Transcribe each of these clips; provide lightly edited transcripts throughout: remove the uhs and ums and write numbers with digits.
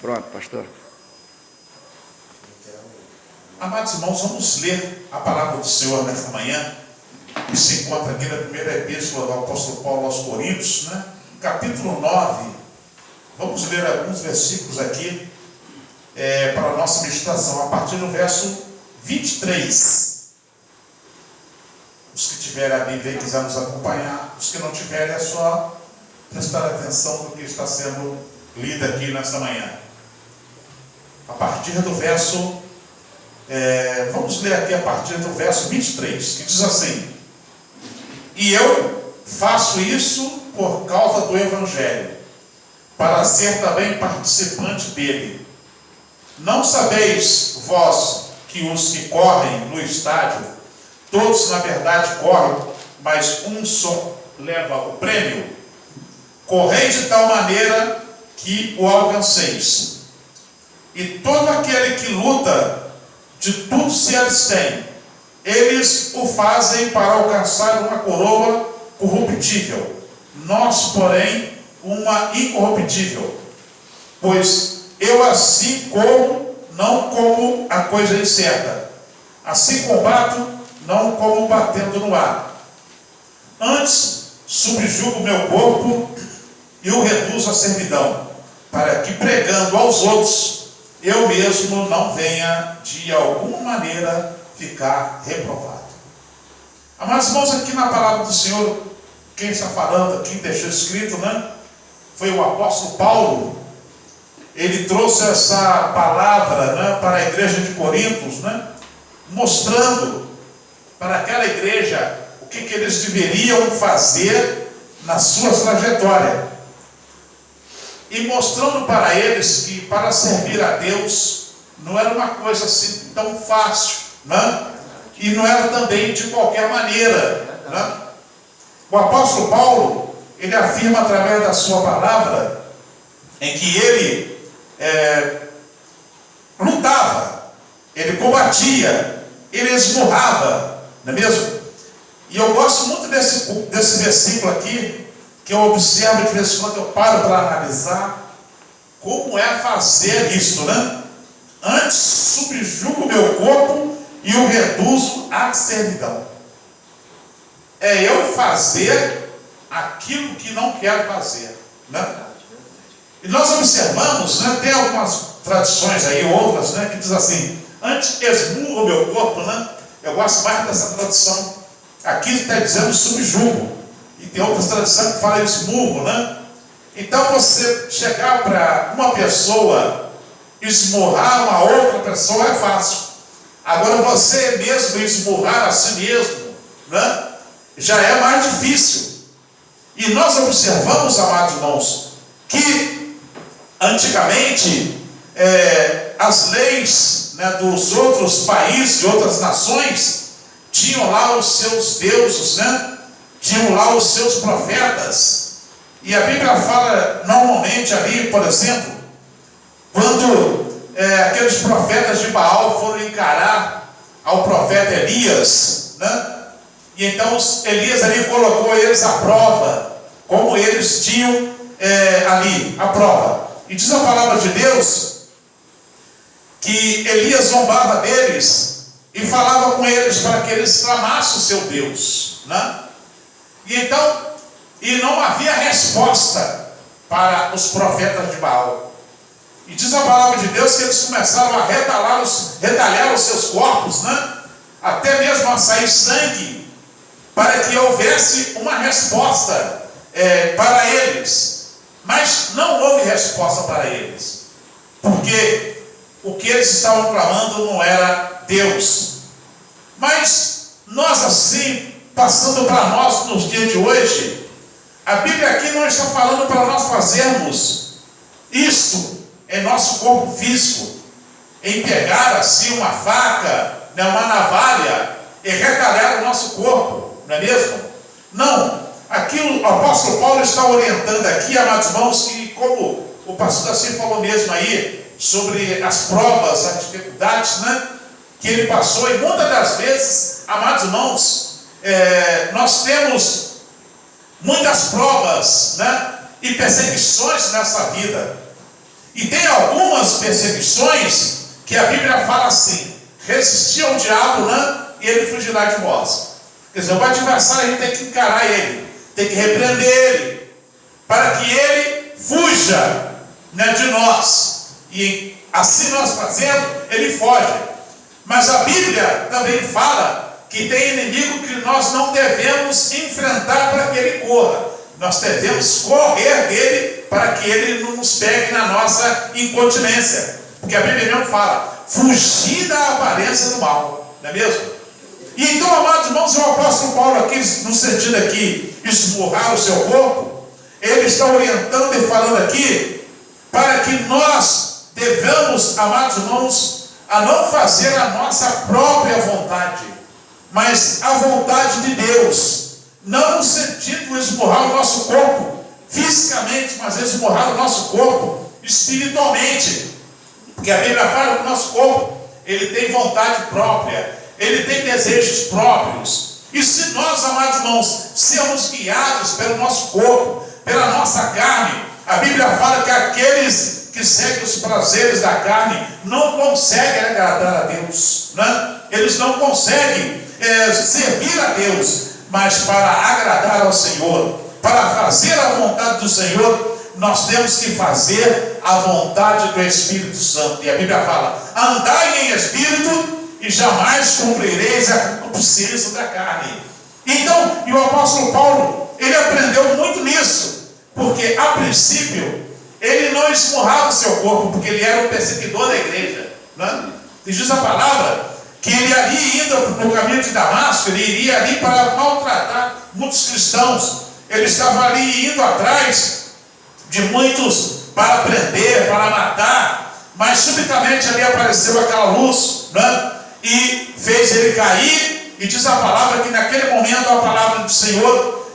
Pronto, pastor. Amados irmãos, vamos ler a palavra do Senhor nesta manhã, que se encontra aqui na primeira epístola do apóstolo Paulo aos Coríntios, capítulo 9. Vamos ler alguns versículos aqui para a nossa meditação, a partir do verso 23. Os que tiverem a Bíblia e quiserem nos acompanhar, os que não tiverem, é só prestar atenção no que está sendo lido aqui nesta manhã. A partir do verso, vamos ler aqui a partir do verso 23, que diz assim: E eu faço isso por causa do Evangelho, para ser também participante dele. Não sabeis vós que os que correm no estádio, todos na verdade correm, mas um só leva o prêmio? Correi de tal maneira que o alcanceis. E todo aquele que luta, de tudo se abstém. Eles o fazem para alcançar uma coroa corruptível. Nós, porém, uma incorruptível. Pois eu assim como, não como a coisa incerta. Assim combato, não como batendo no ar. Antes, subjugo meu corpo e o reduzo à servidão, para que, pregando aos outros, eu mesmo não venha de alguma maneira ficar reprovado. Amados irmãos, aqui na palavra do Senhor, quem está falando aqui, deixou escrito, foi o apóstolo Paulo. Ele trouxe essa palavra, para a igreja de Corintos, mostrando para aquela igreja o que eles deveriam fazer na sua trajetória. E mostrando para eles que para servir a Deus não era uma coisa assim tão fácil, e não era também de qualquer maneira. O apóstolo Paulo, ele afirma através da sua palavra, em que ele lutava, ele combatia, ele esmurrava, não é mesmo? E eu gosto muito desse versículo aqui, que eu observo de vez em quando, eu paro para analisar como é fazer isso, Antes subjugo o meu corpo e o reduzo à servidão. É eu fazer aquilo que não quero fazer, E nós observamos, tem algumas tradições aí, outras, que diz assim: antes esmurro o meu corpo, Eu gosto mais dessa tradução. Aqui está dizendo subjugo. E tem outras tradições que falam esmurro, Então você chegar para uma pessoa, esmurrar uma outra pessoa é fácil. Agora você mesmo esmurrar a si mesmo, já é mais difícil. E nós observamos, amados irmãos, que antigamente as leis dos outros países, de outras nações, tinham lá os seus deuses, tinham lá os seus profetas. E a Bíblia fala normalmente ali, por exemplo, quando aqueles profetas de Baal foram encarar ao profeta Elias, e então Elias ali colocou eles à prova, como eles tinham ali a prova. E diz a palavra de Deus que Elias zombava deles e falava com eles para que eles clamassem o seu Deus, E então, não havia resposta para os profetas de Baal. E diz a palavra de Deus que eles começaram a retalhar os seus corpos, até mesmo a sair sangue, para que houvesse uma resposta para eles. Mas não houve resposta para eles, porque o que eles estavam clamando não era Deus. Mas nós assim, passando para nós nos dias de hoje, a Bíblia aqui não está falando para nós fazermos isso em nosso corpo físico, em pegar assim uma faca, uma navalha e retalhar o nosso corpo, não é mesmo? Não, aqui o apóstolo Paulo está orientando aqui, amados irmãos, que como o pastor assim falou mesmo aí, sobre as provas, as dificuldades, que ele passou, e muitas das vezes, amados irmãos, nós temos muitas provas, e perseguições nessa vida. E tem algumas perseguições que a Bíblia fala assim: resistir ao diabo, né, e ele fugirá de vós. Quer dizer, o adversário, a gente tem que encarar ele, tem que repreender ele, para que ele fuja, né, de nós. E assim nós fazendo, ele foge. Mas a Bíblia também fala que tem inimigo que nós não devemos enfrentar para que ele corra. Nós devemos correr dele para que ele não nos pegue na nossa incontinência. Porque a Bíblia não fala, fugir da aparência do mal, não é mesmo? E então, amados irmãos, o apóstolo Paulo aqui, no sentido aqui, esmurrar o seu corpo, ele está orientando e falando aqui, para que nós devamos, amados irmãos, a não fazer a nossa própria vontade, mas a vontade de Deus. Não no sentido de esmurrar o nosso corpo fisicamente, mas esmurrar o nosso corpo espiritualmente. Porque a Bíblia fala que o nosso corpo, ele tem vontade própria, ele tem desejos próprios. E se nós, amados irmãos, sermos guiados pelo nosso corpo, pela nossa carne, a Bíblia fala que aqueles que seguem os prazeres da carne não conseguem agradar a Deus, né? Eles não conseguem servir a Deus. Mas para agradar ao Senhor, para fazer a vontade do Senhor, nós temos que fazer a vontade do Espírito Santo. E a Bíblia fala, andai em Espírito e jamais cumprireis a concupiscência da carne. Então, e o apóstolo Paulo, ele aprendeu muito nisso, porque a princípio, ele não esmurrava o seu corpo, porque ele era um perseguidor da igreja, né? E diz a palavra que ele ali indo no caminho de Damasco, ele iria ali para maltratar muitos cristãos. Ele estava ali indo atrás de muitos para prender, para matar, mas subitamente ali apareceu aquela luz, né? E fez ele cair, e diz a palavra que naquele momento a palavra do Senhor,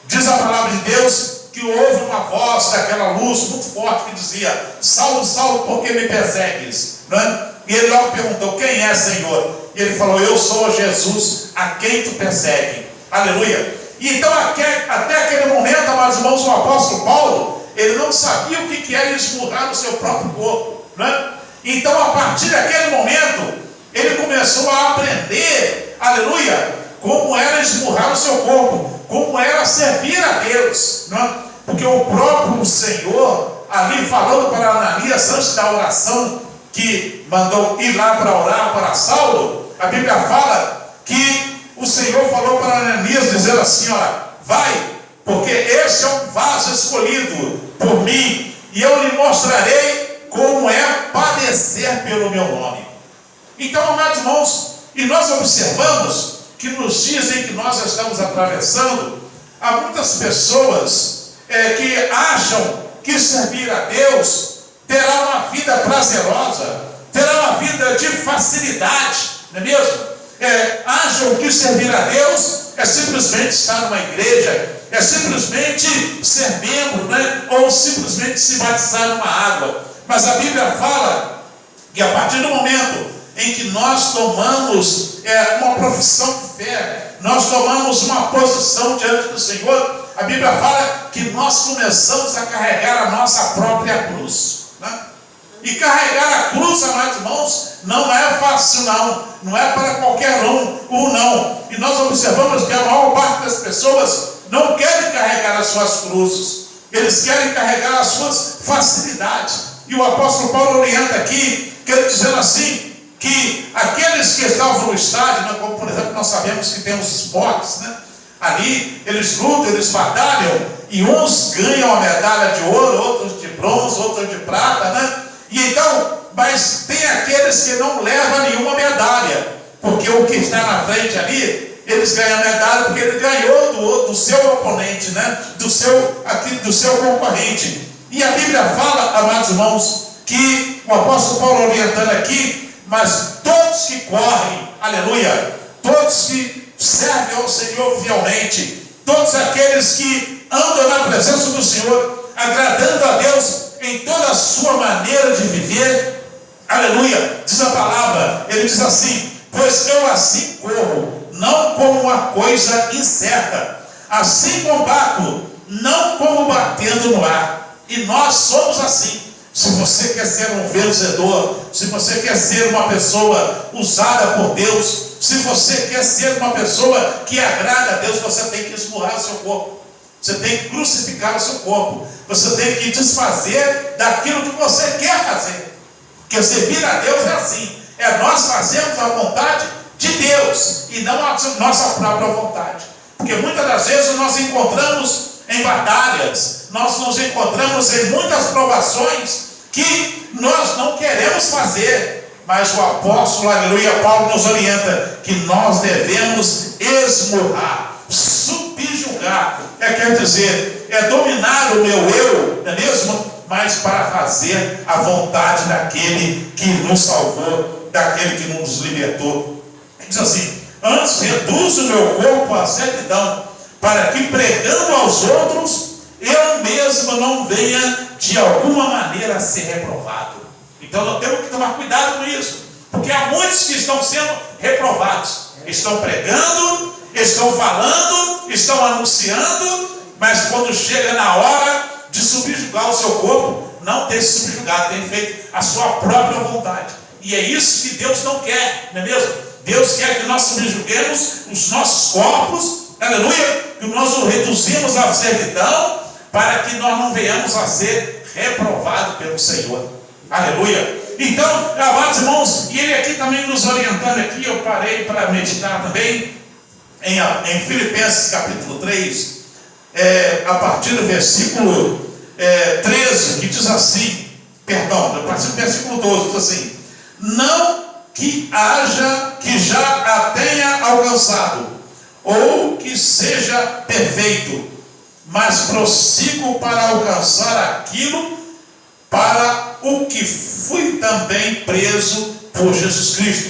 diz a palavra de Deus, que houve uma voz daquela luz muito forte que dizia, Saulo, Saulo, por que me persegues? Né? E ele logo perguntou, quem é, Senhor? E ele falou, eu sou Jesus, a quem tu persegue. Aleluia. E então até aquele momento, amados irmãos, o apóstolo Paulo, ele não sabia o que era esmurrar o seu próprio corpo, né? Então a partir daquele momento, ele começou a aprender, aleluia, como era esmurrar o seu corpo, como era servir a Deus, né? Porque o próprio Senhor, ali falando para Ananias, antes da oração, que mandou ir lá para orar para Saulo, a Bíblia fala que o Senhor falou para Ananias, dizendo assim, olha, vai, porque este é um vaso escolhido por mim, e eu lhe mostrarei como é padecer pelo meu nome. Então, amados irmãos, e nós observamos que nos dias em que nós estamos atravessando, há muitas pessoas que acham que servir a Deus terá uma vida prazerosa, terá uma vida de facilidade, não é mesmo? Acham que servir a Deus é simplesmente estar numa igreja, é simplesmente ser membro, né? Ou simplesmente se batizar numa água. Mas a Bíblia fala que a partir do momento em que nós tomamos uma profissão de fé, nós tomamos uma posição diante do Senhor, a Bíblia fala que nós começamos a carregar a nossa própria cruz, né? E carregar a cruz, amados irmãos, não é fácil não é para qualquer um não. E nós observamos que a maior parte das pessoas não querem carregar as suas cruzes, eles querem carregar as suas facilidades. E o apóstolo Paulo orienta aqui, que ele dizendo assim, que aqueles que estavam no estádio, né, como por exemplo nós sabemos que tem os esportes, né? Ali eles lutam, eles batalham, e uns ganham a medalha de ouro, outros de bronze, outros de prata, né? E então, mas tem aqueles que não levam nenhuma medalha, porque o que está na frente ali, eles ganham a medalha porque ele ganhou do seu oponente, né? do seu concorrente. E a Bíblia fala, amados irmãos, que o apóstolo Paulo orientando aqui, mas todos que correm, aleluia, todos que servem ao Senhor fielmente, todos aqueles que andam na presença do Senhor, agradando a Deus em toda a sua maneira de viver, aleluia, diz a palavra, ele diz assim, pois eu assim corro, não como uma coisa incerta, assim combato, não como batendo no ar. E nós somos assim, Se você quer ser um vencedor, se você quer ser uma pessoa usada por Deus, se você quer ser uma pessoa que agrada a Deus, você tem que esmurrar o seu corpo. Você tem que crucificar o seu corpo. Você tem que desfazer daquilo que você quer fazer. Porque servir a Deus é assim. É nós fazermos a vontade de Deus e não a nossa própria vontade. Porque muitas das vezes nós encontramos em batalhas, nós nos encontramos em muitas provações que nós não queremos fazer, mas o apóstolo, aleluia, Paulo nos orienta que nós devemos esmurrar, subjugar, quer dizer, dominar o meu eu, não é mesmo? Mas para fazer a vontade daquele que nos salvou, daquele que nos libertou. Ele diz assim: antes reduzo o meu corpo à servidão, para que pregando aos outros, eu mesmo não venha de alguma maneira a ser reprovado. Então nós temos que tomar cuidado com isso, porque há muitos que estão sendo reprovados, estão pregando, estão falando, estão anunciando, mas quando chega na hora de subjugar o seu corpo, não tem se subjugado, tem feito a sua própria vontade. E é isso que Deus não quer, não é mesmo? Deus quer que nós subjuguemos os nossos corpos, aleluia, que nós o reduzimos à servidão, para que nós não venhamos a ser reprovados pelo Senhor. Aleluia. Então, amados irmãos, e ele aqui também nos orientando aqui, eu parei para meditar também em Filipenses capítulo 3, a partir do versículo 13, que diz assim, a partir do versículo 12, diz assim: não que haja, que já a tenha alcançado, ou que seja perfeito, mas prossigo para alcançar aquilo para o que fui também preso por Jesus Cristo.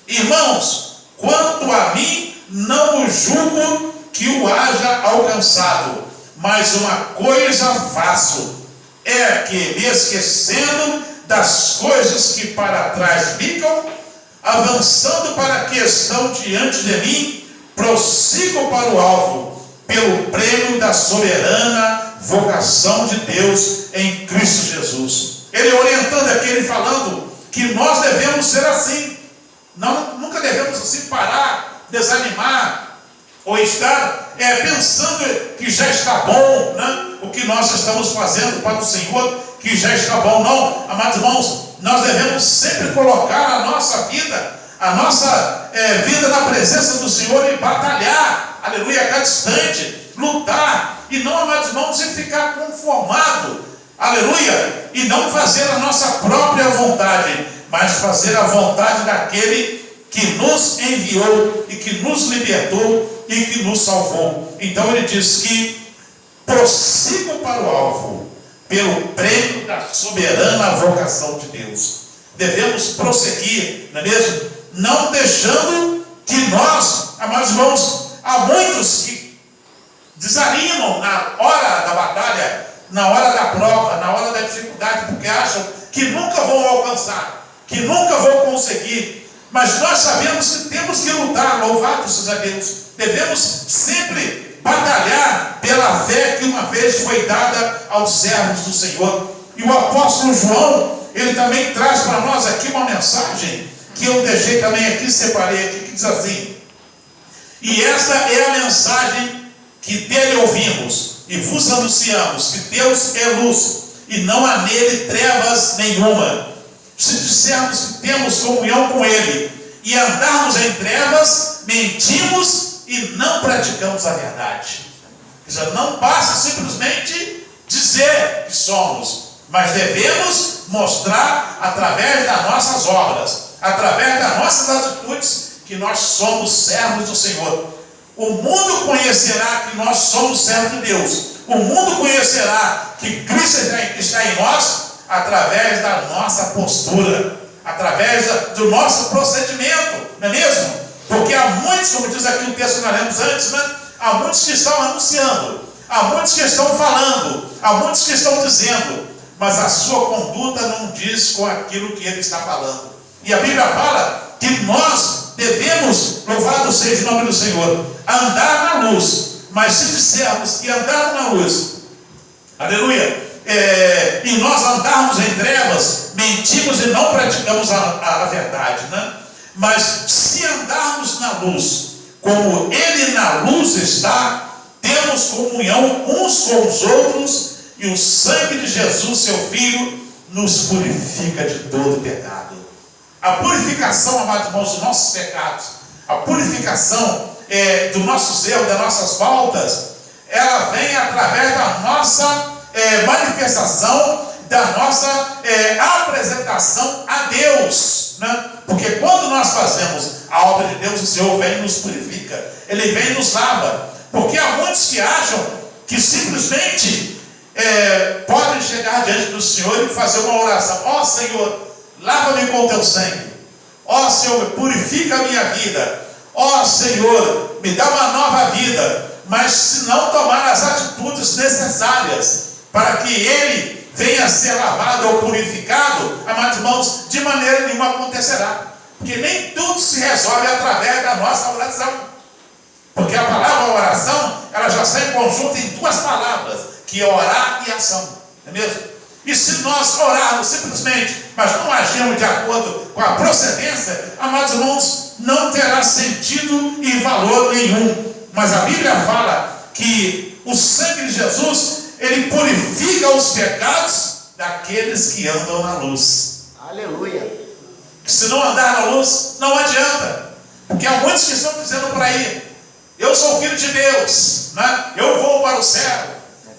Irmãos, quanto a mim, não julgo que o haja alcançado, mas uma coisa faço, é que me esquecendo das coisas que para trás ficam, avançando para a que estão diante de mim, prossigo para o alvo, pelo prêmio da soberana vocação de Deus em Cristo Jesus. Ele orientando aqui, ele falando que nós devemos ser assim. Nunca devemos assim parar, desanimar, ou estar pensando que já está bom, né? O que nós estamos fazendo para o Senhor, que já está bom. Não, amados irmãos, nós devemos sempre colocar a nossa vida na presença do Senhor e batalhar, aleluia, a cada instante, lutar, e não, amados irmãos, e ficar conformado, aleluia, e não fazer a nossa própria vontade, mas fazer a vontade daquele que nos enviou e que nos libertou e que nos salvou. Então ele diz que prossigo para o alvo, pelo prêmio da soberana vocação de Deus. Devemos prosseguir, não é mesmo? Não deixando que nós, amados irmãos, há muitos que desanimam na hora da batalha, na hora da prova, na hora da dificuldade, porque acham que nunca vão alcançar, que nunca vão conseguir. Mas nós sabemos que temos que lutar, louvado seja Deus. Devemos sempre batalhar pela fé que uma vez foi dada aos servos do Senhor. E o apóstolo João, ele também traz para nós aqui uma mensagem que eu deixei também aqui, separei aqui, que diz assim: e esta é a mensagem que dele ouvimos e vos anunciamos, que Deus é luz e não há nele trevas nenhuma. Se dissermos que temos comunhão com ele e andarmos em trevas, mentimos e não praticamos a verdade. Ou seja, não basta simplesmente dizer que somos, mas devemos mostrar através das nossas obras, através das nossas atitudes, que nós somos servos do Senhor. O mundo conhecerá que nós somos servos de Deus. O mundo conhecerá que Cristo está em nós através da nossa postura, através do nosso procedimento, não é mesmo? Porque há muitos, como diz aqui o texto que nós lemos antes, né? Há muitos que estão anunciando, há muitos que estão falando, há muitos que estão dizendo, mas a sua conduta não diz com aquilo que ele está falando. E a Bíblia fala que nós devemos, louvado seja o nome do Senhor, andar na luz. Mas se dissermos que andar na luz, aleluia, e nós andarmos em trevas, mentimos e não praticamos a verdade, né? Mas se andarmos na luz, como Ele na luz está, temos comunhão uns com os outros, e o sangue de Jesus, seu Filho, nos purifica de todo pecado. A purificação, amados irmãos, dos nossos pecados, a purificação do nosso erro, das nossas faltas, ela vem através da nossa manifestação, da nossa apresentação a Deus, né? Porque quando nós fazemos a obra de Deus, o Senhor vem e nos purifica, Ele vem e nos lava. Porque há muitos que acham que simplesmente podem chegar diante do Senhor e fazer uma oração: ó Senhor, lava-me com o teu sangue, ó Senhor, purifica a minha vida, ó Senhor, me dá uma nova vida. Mas se não tomar as atitudes necessárias para que ele venha a ser lavado ou purificado, amados irmãos, de maneira nenhuma acontecerá. Porque nem tudo se resolve através da nossa oração. Porque a palavra oração, ela já está em conjunto em duas palavras, que é orar e ação. Não é mesmo? E se nós orarmos simplesmente, mas não agirmos de acordo com a procedência, amados irmãos, não terá sentido e valor nenhum. Mas a Bíblia fala que o sangue de Jesus, ele purifica os pecados daqueles que andam na luz. Aleluia. Se não andar na luz, não adianta. Porque há muitos que estão dizendo por aí: eu sou filho de Deus, né? Eu vou para o céu,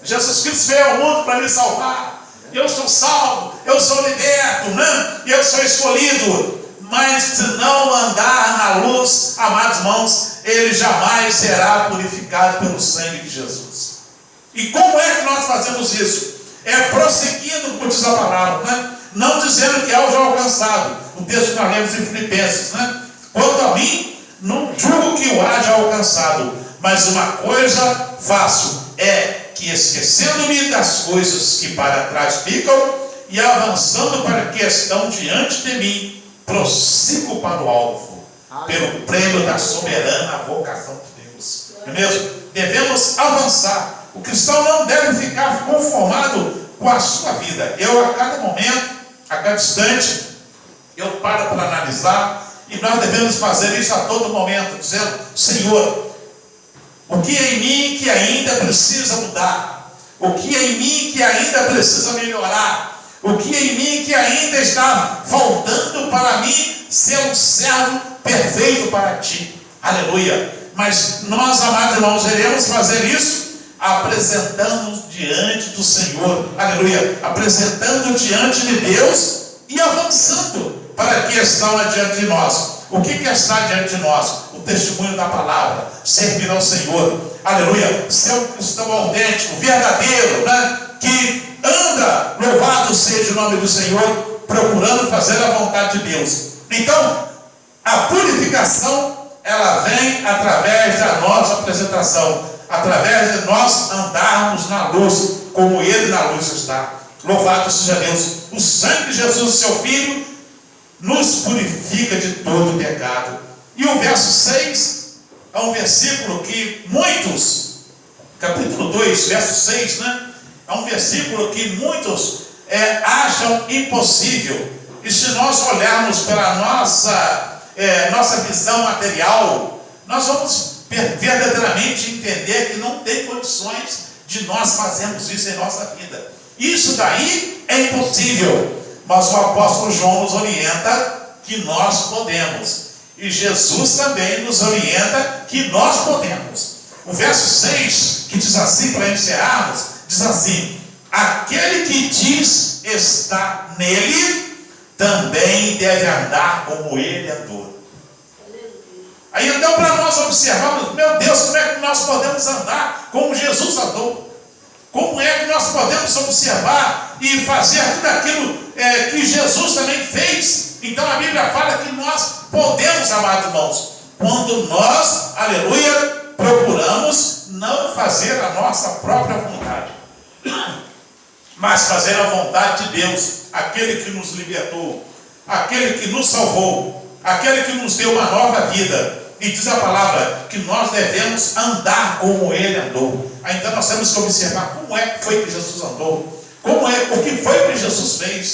Jesus Cristo veio ao mundo para me salvar, eu sou salvo, eu sou liberto, né? Eu sou escolhido. Mas se não andar na luz, amados irmãos, ele jamais será purificado pelo sangue de Jesus. E como é que nós fazemos isso? É prosseguindo, como diz a palavra, né? Não dizendo que é o já alcançado. O texto que nós lemos em Filipenses, né? Quanto a mim, não julgo que o haja alcançado, mas uma coisa faço, é que esquecendo-me das coisas que para trás ficam e avançando para que estão diante de mim, prossigo para o alvo, pelo prêmio da soberana vocação de Deus. Não é mesmo? Devemos avançar. O cristão não deve ficar conformado com a sua vida. Eu, a cada momento, a cada instante, eu paro para analisar, e nós devemos fazer isso a todo momento, dizendo: Senhor, o que é em mim que ainda precisa mudar? O que é em mim que ainda precisa melhorar? O que é em mim que ainda está faltando para mim ser um servo perfeito para ti? Aleluia! Mas nós, amados irmãos, iremos fazer isso apresentando diante do Senhor, aleluia, apresentando diante de Deus e avançando para que está diante de nós. O que está diante de nós? O testemunho da palavra, servir ao Senhor, aleluia, ser um cristão autêntico, verdadeiro, né? Que anda, louvado seja o nome do Senhor, procurando fazer a vontade de Deus. Então, a purificação, ela vem através da nossa apresentação, através de nós andarmos na luz, como Ele na luz está. Louvado seja Deus. O sangue de Jesus, seu Filho, nos purifica de todo pecado. E o verso 6 é um versículo que muitos, capítulo 2, verso 6, né? É um versículo que muitos acham impossível. E se nós olharmos pela nossa visão material, nós vamos verdadeiramente entender que não tem condições de nós fazermos isso em nossa vida. Isso daí é impossível. Mas o apóstolo João nos orienta que nós podemos. E Jesus também nos orienta que nós podemos. O verso 6, que diz assim, para encerrarmos, diz assim: aquele que diz estar nele, também deve andar como ele andou. Aí então, para nós observarmos, meu Deus, como é que nós podemos andar como Jesus andou? Como é que nós podemos observar e fazer tudo aquilo que Jesus também fez? Então a Bíblia fala que nós podemos, amados irmãos, quando nós, aleluia, procuramos não fazer a nossa própria vontade, mas fazer a vontade de Deus, aquele que nos libertou, aquele que nos salvou, aquele que nos deu uma nova vida. E diz a palavra que nós devemos andar como Ele andou. Então nós temos que observar como é que foi que Jesus andou, como é, o que foi que Jesus fez.